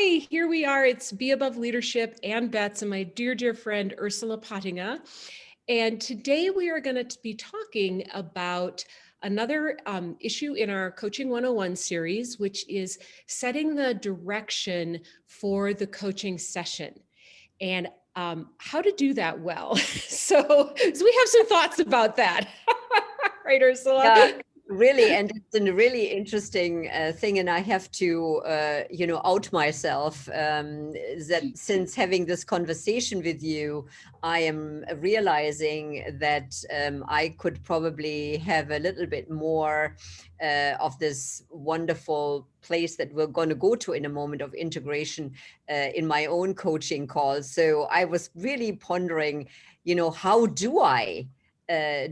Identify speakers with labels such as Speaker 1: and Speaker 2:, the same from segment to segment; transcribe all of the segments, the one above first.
Speaker 1: Hi, here we are. It's Be Above Leadership and Bets and my dear, dear friend, Ursula Pottinga. And today we are going to be talking about another issue in our Coaching 101 series, which is setting the direction for the coaching session and how to do that well. So we have some thoughts about that. Right, Ursula?
Speaker 2: Yeah, really. And it's a really interesting thing. And I have to, out myself that since having this conversation with you, I am realizing that I could probably have a little bit more of this wonderful place that we're going to go to in a moment of integration in my own coaching calls. So I was really pondering, how do I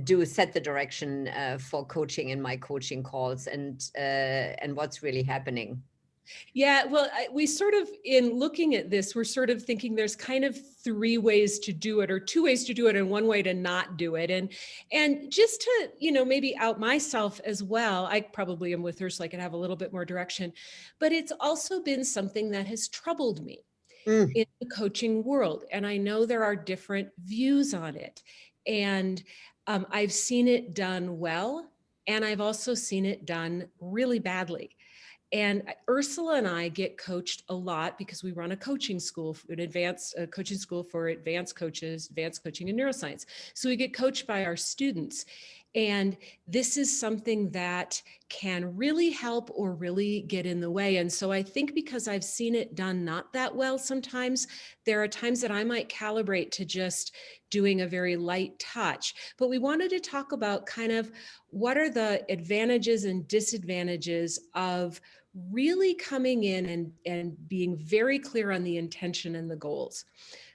Speaker 2: do set the direction for coaching in my coaching calls and what's really happening.
Speaker 1: Yeah, well, we sort of, in looking at this, we're sort of thinking there's kind of three ways to do it, or two ways to do it, and one way to not do it. And just to, maybe out myself as well, I probably am with her, so I can have a little bit more direction. But it's also been something that has troubled me in the coaching world. And I know there are different views on it. And I've seen it done well, and I've also seen it done really badly. And Ursula and I get coached a lot because we run a coaching school, an advanced coaching school for advanced coaches, advanced coaching in neuroscience. So we get coached by our students. And this is something that can really help or really get in the way. And so I think because I've seen it done not that well sometimes, there are times that I might calibrate to just doing a very light touch. But we wanted to talk about kind of what are the advantages and disadvantages of really coming in and being very clear on the intention and the goals.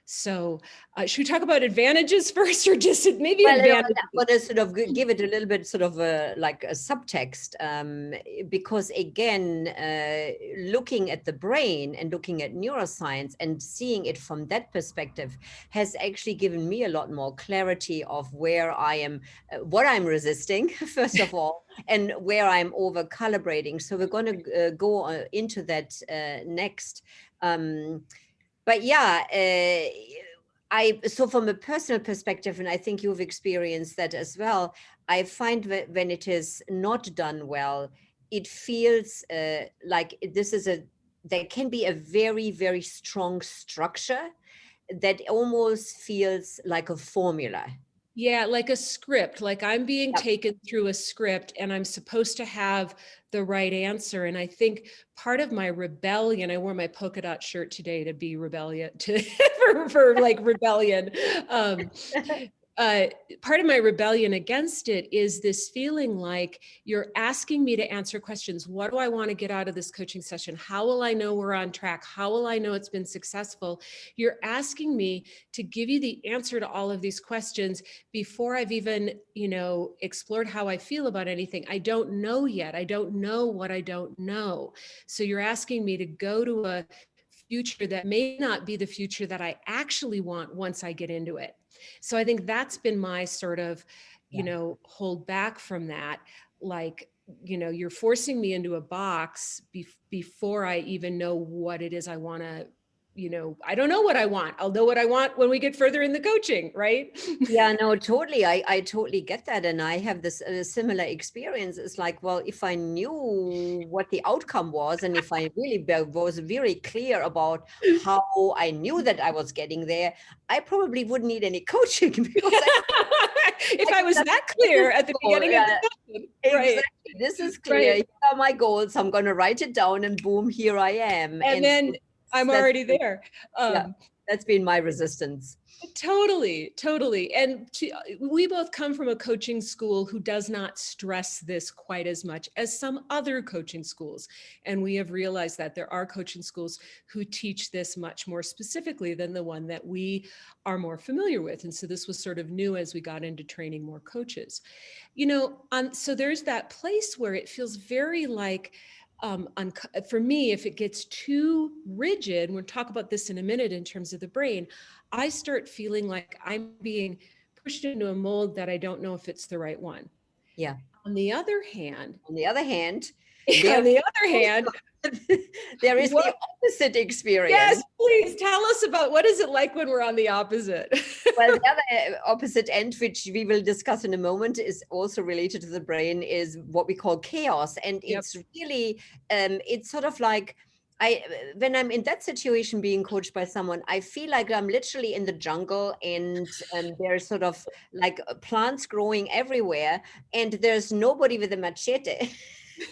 Speaker 1: So should we talk about advantages first, or just maybe advantages?
Speaker 2: I want to sort of give it a little bit sort of like a subtext, because again, looking at the brain and looking at neuroscience and seeing it from that perspective has actually given me a lot more clarity of where I am, what I'm resisting, first of all, and where I'm over calibrating. So we're going to go into that next. But yeah, so from a personal perspective, and I think you've experienced that as well, I find that when it is not done well, it feels like there can be a very, very strong structure that almost feels like a formula.
Speaker 1: Yeah, like a script, like I'm being
Speaker 2: Yep.
Speaker 1: taken through a script and I'm supposed to have the right answer. And I think part of my rebellion, I wore my polka dot shirt today to be rebellion, for like rebellion. Part of my rebellion against it is this feeling like you're asking me to answer questions. What do I want to get out of this coaching session? How will I know we're on track? How will I know it's been successful? You're asking me to give you the answer to all of these questions before I've even, explored how I feel about anything. I don't know yet. I don't know what I don't know. So you're asking me to go to a future that may not be the future that I actually want once I get into it. So I think that's been my sort of, hold back from that. Like, you're forcing me into a box before I even know what it is I want to, I don't know what I want. I'll know what I want when we get further in the coaching, right?
Speaker 2: Yeah, no, totally. I totally get that. And I have this similar experience. It's like, well, if I knew what the outcome was, and if I really was very clear about how I knew that I was getting there, I probably wouldn't need any coaching because
Speaker 1: if I was that clear at the beginning of the session.
Speaker 2: Exactly.
Speaker 1: Right.
Speaker 2: This is clear.
Speaker 1: Right.
Speaker 2: Here are my goals. I'm going to write it down and boom, here I am.
Speaker 1: And then I'm already there.
Speaker 2: Yeah, that's been my resistance.
Speaker 1: Totally. And we both come from a coaching school who does not stress this quite as much as some other coaching schools. And we have realized that there are coaching schools who teach this much more specifically than the one that we are more familiar with. And so this was sort of new as we got into training more coaches. So there's that place where it feels very like, for me, if it gets too rigid, we'll talk about this in a minute in terms of the brain, I start feeling like I'm being pushed into a mold that I don't know if it's the right one.
Speaker 2: Yeah.
Speaker 1: On the other hand,
Speaker 2: On the other hand, there is the
Speaker 1: What?
Speaker 2: opposite experience.
Speaker 1: Yes, please tell us about what is it like when we're on the opposite?
Speaker 2: Well, the other opposite end, which we will discuss in a moment, is also related to the brain, is what we call chaos. And
Speaker 1: Yep.
Speaker 2: it's really, it's sort of like, when I'm in that situation being coached by someone, I feel like I'm literally in the jungle, and there's sort of like plants growing everywhere, and there's nobody with a machete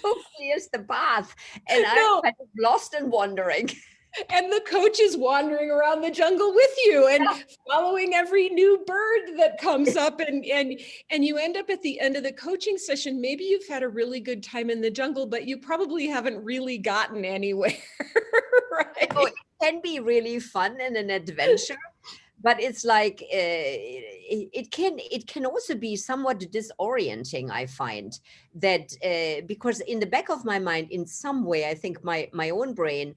Speaker 2: who clears the path. And I'm
Speaker 1: No,
Speaker 2: kind of lost and wandering.
Speaker 1: and the coach is wandering around the jungle with you and following every new bird that comes up, and you end up at the end of the coaching session, maybe you've had a really good time in the jungle, but you probably haven't really gotten anywhere. Right?
Speaker 2: So it can be really fun and an adventure, but it's like it can also be somewhat disorienting. I find that because in the back of my mind, in some way, I think my own brain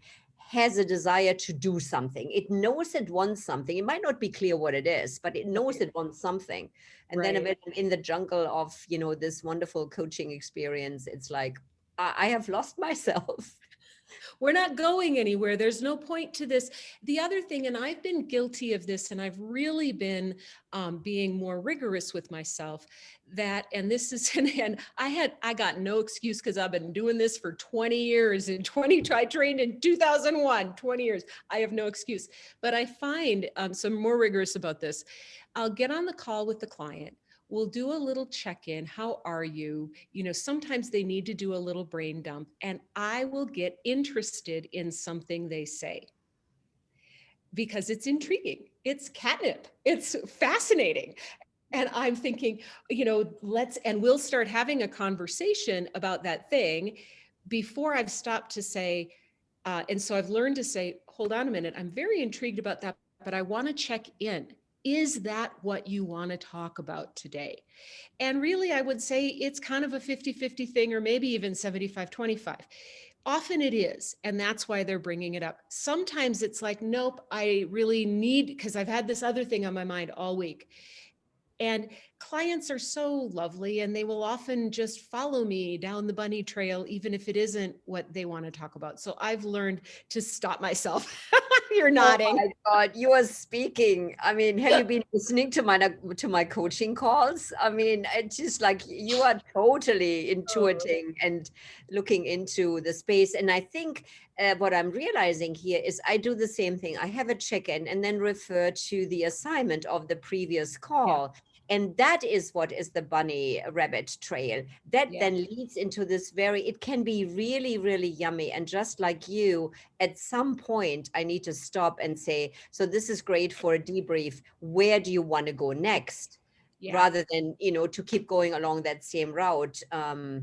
Speaker 2: has a desire to do something. It knows it wants something. It might not be clear what it is, but it knows it wants something. And then
Speaker 1: Right.
Speaker 2: when I'm in the jungle of this wonderful coaching experience, it's like I have lost myself.
Speaker 1: We're not going anywhere. There's no point to this. The other thing, and I've been guilty of this, and I've really been being more rigorous with myself, and this is, and I got no excuse because I've been doing this for 20 years. I trained in 2001, 20 years. I have no excuse, but I find some more rigorous about this. I'll get on the call with the client. We'll do a little check-in. How are you? Sometimes they need to do a little brain dump, and I will get interested in something they say because it's intriguing. It's catnip. It's fascinating. And I'm thinking, we'll start having a conversation about that thing before I've stopped to say, and so I've learned to say, hold on a minute, I'm very intrigued about that, but I want to check in. Is that what you want to talk about today? And really, I would say it's kind of a 50-50 thing, or maybe even 75-25. Often it is, and that's why they're bringing it up. Sometimes it's like, nope, I really need, because I've had this other thing on my mind all week. And clients are so lovely, and they will often just follow me down the bunny trail, even if it isn't what they want to talk about. So I've learned to stop myself. You're nodding.
Speaker 2: Oh my God, you are speaking. I mean, have you been listening to my coaching calls? I mean, it's just like you are totally intuiting and looking into the space. And I think what I'm realizing here is I do the same thing. I have a check-in and then refer to the assignment of the previous call.
Speaker 1: Yeah.
Speaker 2: And that is what is the bunny rabbit trail. That
Speaker 1: Yeah.
Speaker 2: then leads into this it can be really, really yummy. And just like you, at some point, I need to stop and say, so this is great for a debrief. Where do you want to go next?
Speaker 1: Yeah.
Speaker 2: Rather than, to keep going along that same route.
Speaker 1: Well,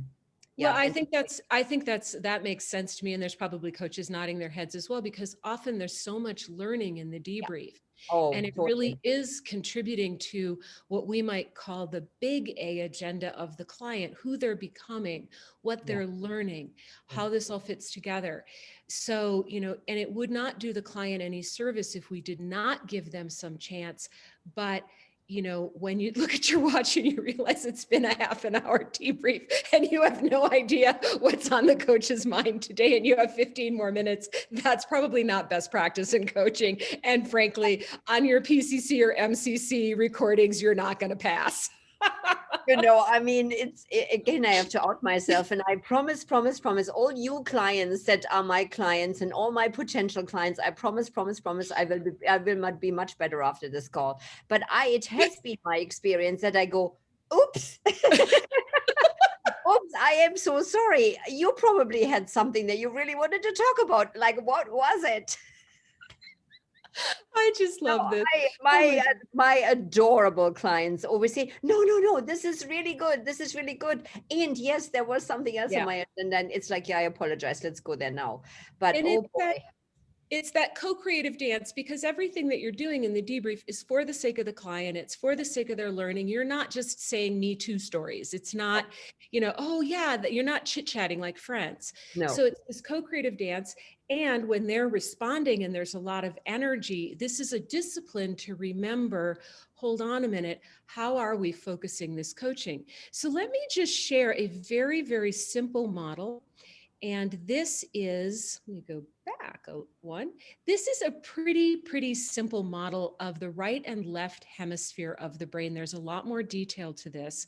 Speaker 1: I think that makes sense to me. And there's probably coaches nodding their heads as well, because often there's so much learning in the
Speaker 2: Yeah.
Speaker 1: debrief.
Speaker 2: Oh,
Speaker 1: And it
Speaker 2: totally.
Speaker 1: really is contributing to what we might call the big A agenda of the client, who they're becoming, what they're learning, how this all fits together. So, and it would not do the client any service if we did not give them some chance. But when you look at your watch and you realize it's been a half an hour debrief and you have no idea what's on the coach's mind today and you have 15 more minutes, that's probably not best practice in coaching. And frankly, on your PCC or MCC recordings, you're not going to pass.
Speaker 2: I mean, again, I have to out myself, and I promise all you clients that are my clients and all my potential clients, I promise, I will be much better after this call. But it has been my experience that I go, oops. Oops, I am so sorry. You probably had something that you really wanted to talk about. Like, what was it?
Speaker 1: I just love this.
Speaker 2: My adorable clients always say, no, this is really good. This is really good. And yes, there was something else on my agenda. And it's like, yeah, I apologize. Let's go there now. But
Speaker 1: And
Speaker 2: oh boy.
Speaker 1: It's that co-creative dance, because everything that you're doing in the debrief is for the sake of the client. It's for the sake of their learning. You're not just saying Me Too stories. It's not, oh yeah, that you're not chit-chatting like friends.
Speaker 2: No.
Speaker 1: So it's this co-creative dance. And when they're responding and there's a lot of energy, this is a discipline to remember, hold on a minute, how are we focusing this coaching? So let me just share a very, very simple model. And this is, let me go back one. This is a pretty simple model of the right and left hemisphere of the brain. There's a lot more detail to this,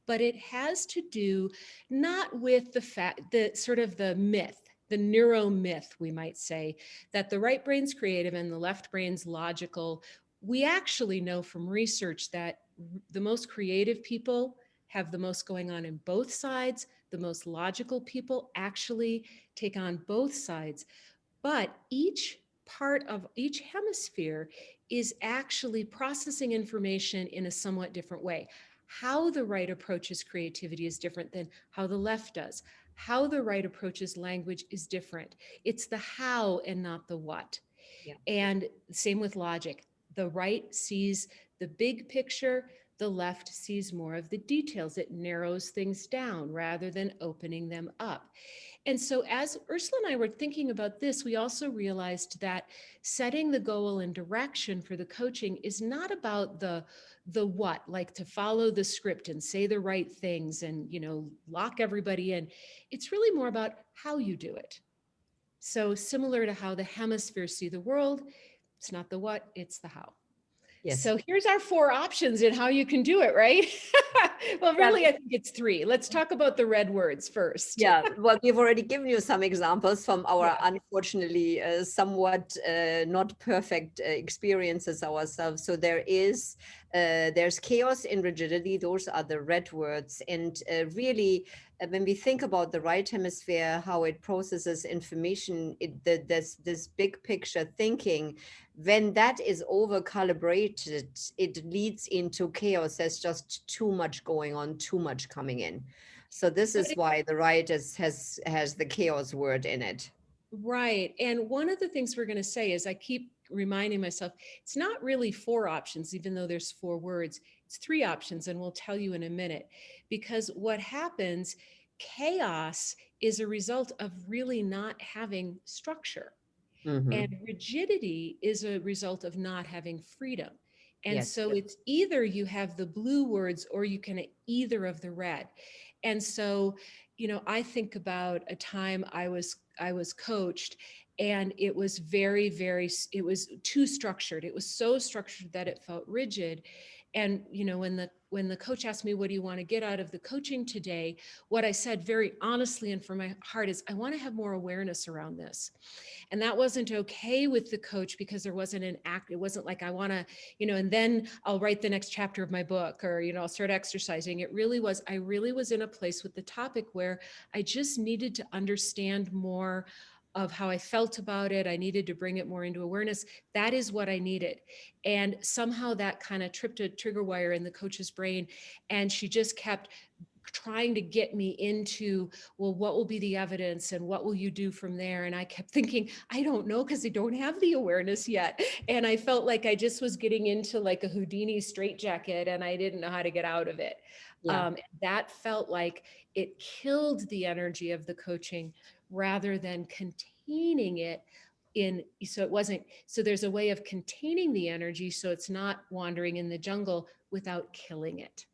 Speaker 1: but it has to do not with the fact, the sort of the myth, the neuro myth, we might say, that the right brain's creative and the left brain's logical. We actually know from research that the most creative people have the most going on in both sides. The most logical people actually take on both sides. But each part of each hemisphere is actually processing information in a somewhat different way. How the right approaches creativity is different than how the left does. How the right approaches language is different. It's the how and not the what.
Speaker 2: Yeah.
Speaker 1: And same with logic. The right sees the big picture, the left sees more of the details. It narrows things down rather than opening them up. And so, as Ursula and I were thinking about this, we also realized that setting the goal and direction for the coaching is not about the what, like to follow the script and say the right things and, lock everybody in. It's really more about how you do it. So, similar to how the hemispheres see the world, it's not the what, it's the how.
Speaker 2: Yes.
Speaker 1: So here's our 4 options in how you can do it, right? Well,
Speaker 2: Yeah.
Speaker 1: really, I think it's 3. Let's talk about the red words first.
Speaker 2: Yeah, well, we've already given you some examples from our
Speaker 1: Yeah.
Speaker 2: unfortunately somewhat not perfect experiences ourselves. So there's chaos in rigidity. Those are the red words. And really, when we think about the right hemisphere, how it processes information, there's this big picture thinking. When that is over calibrated, it leads into chaos. There's just too much going on, too much coming in. So this is why the right has the chaos word in it.
Speaker 1: Right. And one of the things we're going to say is I keep reminding myself, it's not really 4 options, even though there's 4 words. It's 3 options, and we'll tell you in a minute. Because what happens, chaos is a result of really not having structure.
Speaker 2: Mm-hmm.
Speaker 1: And rigidity is a result of not having freedom. And
Speaker 2: Yes.
Speaker 1: so it's either you have the blue words or you can either of the red. And so, I think about a time I was coached, and it was it was too structured. It was so structured that it felt rigid. And when the coach asked me, what do you want to get out of the coaching today? What I said very honestly and from my heart is, I want to have more awareness around this. And that wasn't okay with the coach because there wasn't an act. It wasn't like I want to, and then I'll write the next chapter of my book, or, I'll start exercising. It really was, I really was in a place with the topic where I just needed to understand more of how I felt about it. I needed to bring it more into awareness. That is what I needed. And somehow that kind of tripped a trigger wire in the coach's brain. And she just kept trying to get me into, well, what will be the evidence and what will you do from there? And I kept thinking, I don't know, because I don't have the awareness yet. And I felt like I just was getting into like a Houdini straitjacket and I didn't know how to get out of it.
Speaker 2: Yeah.
Speaker 1: That felt like it killed the energy of the coaching rather than containing it so there's a way of containing the energy so it's not wandering in the jungle without killing it.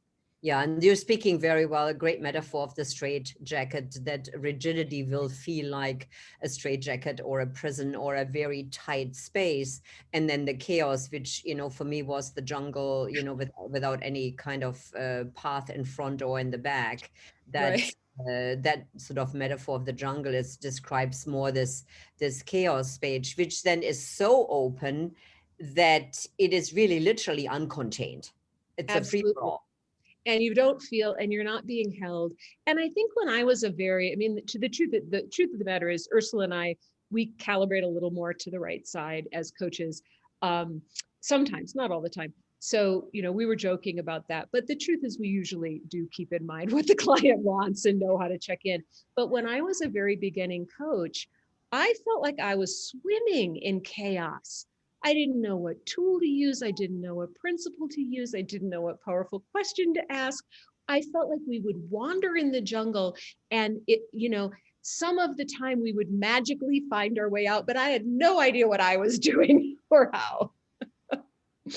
Speaker 2: Yeah, and you're speaking very well. A great metaphor of the straight jacket, that rigidity will feel like a straight jacket or a prison or a very tight space. And then the chaos, which, for me was the jungle, without any kind of path in front or in the back.
Speaker 1: Right.
Speaker 2: That sort of metaphor of the jungle describes more this chaos space, which then is so open that it is really literally uncontained. It's a free for
Speaker 1: Absolutely.
Speaker 2: all.
Speaker 1: And you don't feel, and you're not being held. And I think when I was to the truth of the matter is Ursula and I, we calibrate a little more to the right side as coaches. Sometimes, not all the time. So, we were joking about that, but the truth is we usually do keep in mind what the client wants and know how to check in. But when I was a very beginning coach, I felt like I was swimming in chaos. I didn't know what tool to use. I didn't know what principle to use. I didn't know what powerful question to ask. I felt like we would wander in the jungle and some of the time we would magically find our way out, but I had no idea what I was doing or how.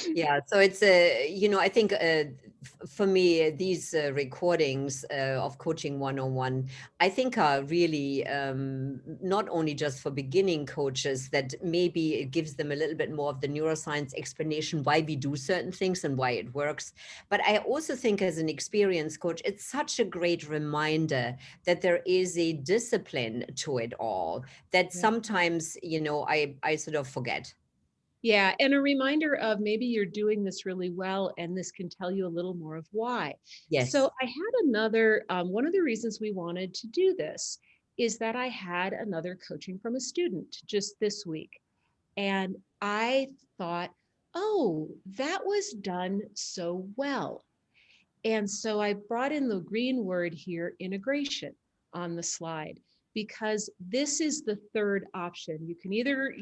Speaker 2: Yeah, so it's I think for me, these recordings of Coaching 101, I think are really not only just for beginning coaches, that maybe it gives them a little bit more of the neuroscience explanation why we do certain things and why it works. But I also think as an experienced coach, it's such a great reminder that there is a discipline to it all that sometimes, I sort of forget.
Speaker 1: Yeah, and a reminder of maybe you're doing this really well, and this can tell you a little more of why.
Speaker 2: Yes.
Speaker 1: So I had another, one of the reasons we wanted to do this is that I had another coaching from a student just this week. And I thought, oh, that was done so well. And so I brought in the green word here, integration, on the slide, because this is the third option. You can either,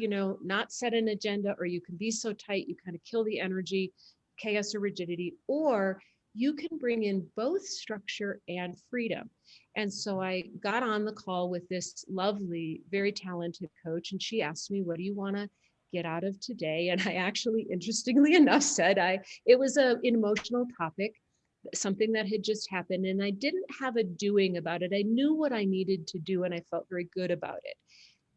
Speaker 1: not set an agenda, or you can be so tight, you kind of kill the energy, chaos or rigidity, or you can bring in both structure and freedom. And so I got on the call with this lovely, very talented coach, and she asked me, what do you want to get out of today? And I actually, interestingly enough, said it was an emotional topic, something that had just happened, and I didn't have a doing about it. I knew what I needed to do and I felt very good about it,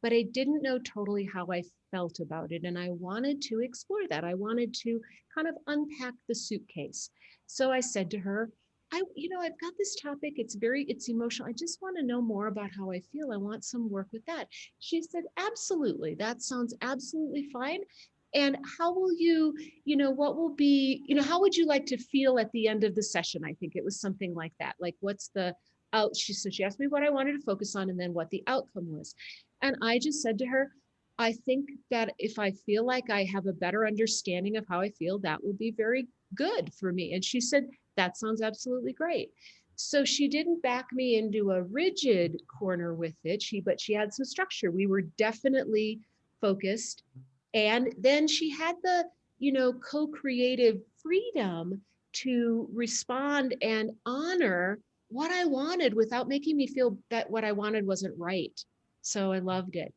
Speaker 1: but I didn't know totally how I felt about it. And I wanted to explore that. I wanted to kind of unpack the suitcase. So I said to her, I've got this topic. It's emotional. I just want to know more about how I feel. I want some work with that. She said, absolutely. That sounds absolutely fine. And how will you, what will be, how would you like to feel at the end of the session? I think it was something like that. Like, what's the out? She asked me what I wanted to focus on and then what the outcome was. And I just said to her, I think that if I feel like I have a better understanding of how I feel, that will be very good for me. And she said, that sounds absolutely great. So she didn't back me into a rigid corner with it. But she had some structure. We were definitely focused. And then she had the, co-creative freedom to respond and honor what I wanted without making me feel that what I wanted wasn't right. So I loved it.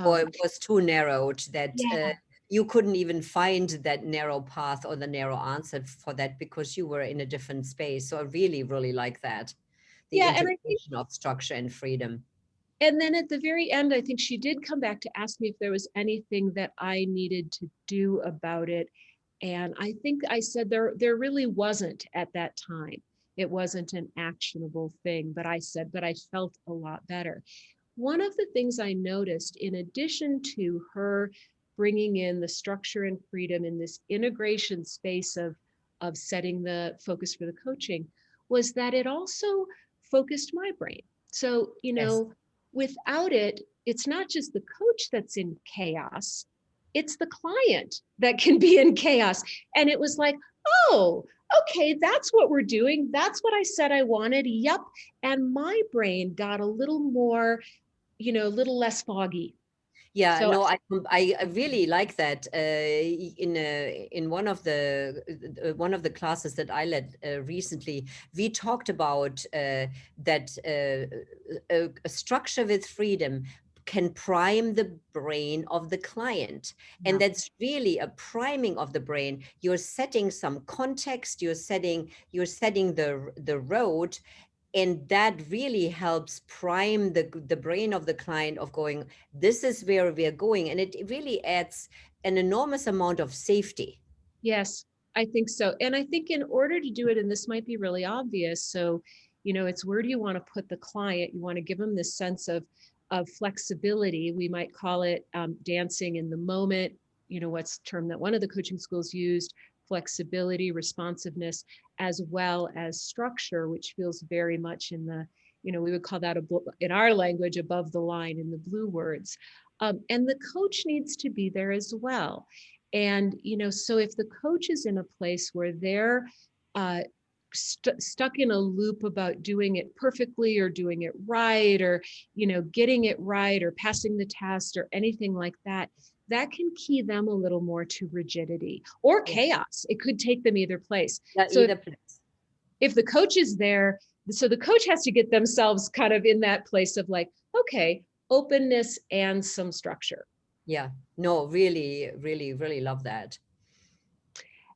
Speaker 2: Or it was too narrowed that
Speaker 1: Yeah.
Speaker 2: you couldn't even find that narrow path or the narrow answer for that because you were in a different space. So I really, really like that. The
Speaker 1: Yeah. And I think,
Speaker 2: integration of structure and freedom.
Speaker 1: and then at the very end, I think she did come back to ask me if there was anything that I needed to do about it. And I think I said there really wasn't at that time. It wasn't an actionable thing, but I said, but I felt a lot better. One of the things I noticed, in addition to her bringing in the structure and freedom in this integration space of setting the focus for the coaching, was that it also focused my brain. So,
Speaker 2: Yes.
Speaker 1: without it, it's not just the coach that's in chaos, it's the client that can be in chaos. And it was like, oh, okay, that's what we're doing. That's what I said I wanted. Yep. And my brain got a little more, a little less foggy.
Speaker 2: Yeah,
Speaker 1: So
Speaker 2: no, I really like that. In one of the classes that I led recently, we talked about that a structure with freedom can prime the brain of the client, and
Speaker 1: yeah.
Speaker 2: that's really a priming of the brain. You're setting some context. You're setting the road, and that really helps prime the brain of the client of going, this is where we're going, and it really adds an enormous amount of safety.
Speaker 1: Yes, I think so. And I think in order to do it, and this might be really obvious, so, it's where do you want to put the client? You want to give them this sense of flexibility. We might call it dancing in the moment. What's the term that one of the coaching schools used? Flexibility, responsiveness, as well as structure, which feels very much in the, we would call that in our language above the line in the blue words. And the coach needs to be there as well. And, so if the coach is in a place where they're stuck in a loop about doing it perfectly or doing it right, or, getting it right or passing the test or anything like that, that can key them a little more to rigidity or
Speaker 2: Yeah,
Speaker 1: chaos. It could take them either place.
Speaker 2: yeah,
Speaker 1: So
Speaker 2: either place.
Speaker 1: if the coach is there, so the coach has to get themselves kind of in that place of like, okay, openness and some structure.
Speaker 2: Yeah, no, really, really, really love that.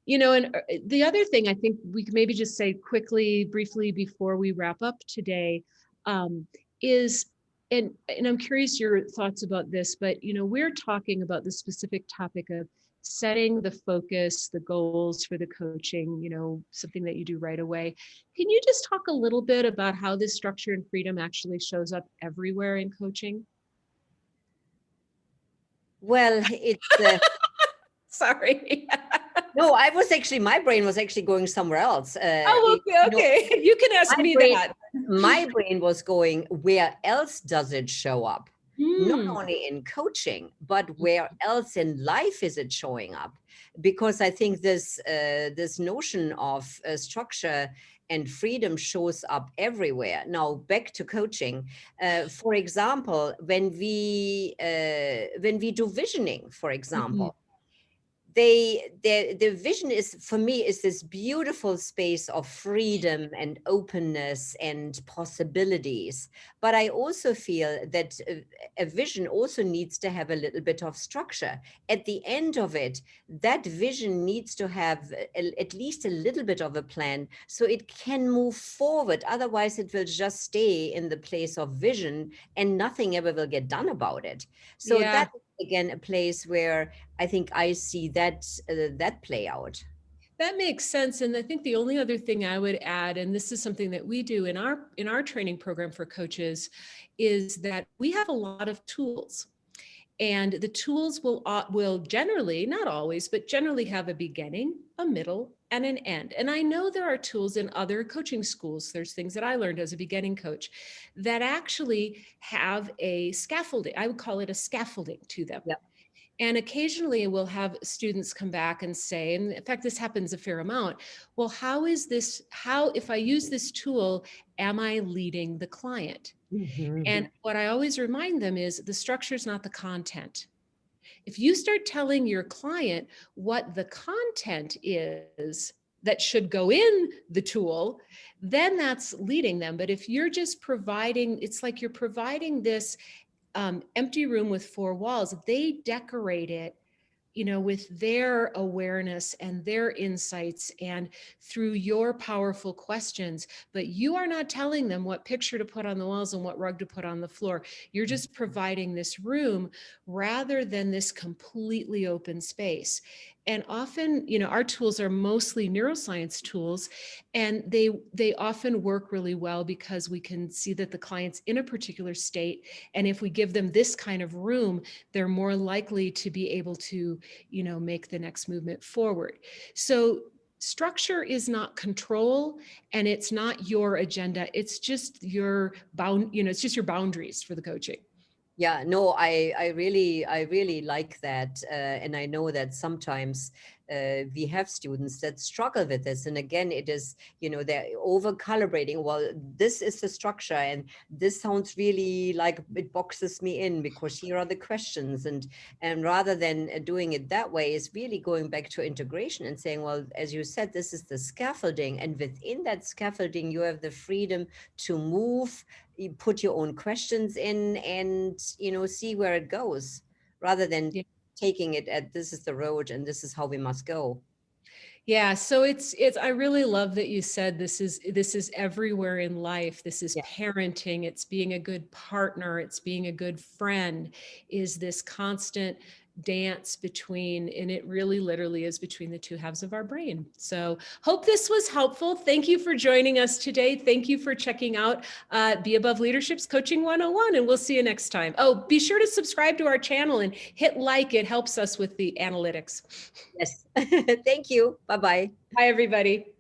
Speaker 1: And the other thing I think we could maybe just say quickly, briefly before we wrap up today, is, and I'm curious your thoughts about this, but we're talking about the specific topic of setting the focus, the goals for the coaching, something that you do right away. Can you just talk a little bit about how this structure and freedom actually shows up everywhere in coaching?
Speaker 2: Well, it's
Speaker 1: Sorry.
Speaker 2: no, my brain was actually going somewhere else.
Speaker 1: Oh, okay. You can ask
Speaker 2: My
Speaker 1: me
Speaker 2: brain,
Speaker 1: that.
Speaker 2: my brain was going, where else does it show up? Not
Speaker 1: Hmm.
Speaker 2: only in coaching, but where else in life is it showing up? Because I think this notion of structure and freedom shows up everywhere. Now, back to coaching. For example, when we do visioning, for
Speaker 1: Mhm.
Speaker 2: example, the vision is, for me, is this beautiful space of freedom and openness and possibilities. But I also feel that a vision also needs to have a little bit of structure at the end of it. That vision needs to have at least a little bit of a plan so it can move forward. Otherwise it will just stay in the place of vision and nothing ever will get done about it. So
Speaker 1: Yeah.
Speaker 2: that is again a place where I think I see that play out.
Speaker 1: That makes sense. And I think the only other thing I would add, and this is something that we do in our training program for coaches, is that we have a lot of tools. And the tools will generally, not always, but generally have a beginning, a middle, and an end. And I know there are tools in other coaching schools. There's things that I learned as a beginning coach that actually have a scaffolding. I would call it a scaffolding to them.
Speaker 2: Yeah.
Speaker 1: And occasionally we'll have students come back and say, and in fact, this happens a fair amount. Well, if I use this tool, am I leading the client?
Speaker 2: Mhm.
Speaker 1: And what I always remind them is the structure is not the content. If you start telling your client what the content is that should go in the tool, then that's leading them. But if you're just providing, it's like you're providing this empty room with four walls. They decorate it, with their awareness and their insights and through your powerful questions. But you are not telling them what picture to put on the walls and what rug to put on the floor. You're just providing this room rather than this completely open space. And often, our tools are mostly neuroscience tools, and they often work really well because we can see that the client's in a particular state. And if we give them this kind of room, they're more likely to be able to make the next movement forward. So structure is not control, and it's not your agenda. It's just it's just your boundaries for the coaching.
Speaker 2: Yeah, no, I really like that, and I know that sometimes we have students that struggle with this, and again, it is, they're over calibrating. Well, this is the structure, and this sounds really like it boxes me in because here are the questions, and rather than doing it that way, is really going back to integration and saying, well, as you said, this is the scaffolding, and within that scaffolding, you have the freedom to move. You put your own questions in and see where it goes, rather than
Speaker 1: Yeah.
Speaker 2: taking it at, this is the road and this is how we must go.
Speaker 1: Yeah, so it's I really love that you said this is everywhere in life. This is
Speaker 2: Yeah.
Speaker 1: parenting, it's being a good partner, it's being a good friend, is this constant dance between, and it really literally is between the two halves of our brain. So hope this was helpful. Thank you for joining us today. Thank you for checking out Be Above Leadership's Coaching 101, and we'll see you next time. Oh, be sure to subscribe to our channel and hit like. It helps us with the analytics.
Speaker 2: Yes. Thank you. Bye-bye.
Speaker 1: Bye, everybody.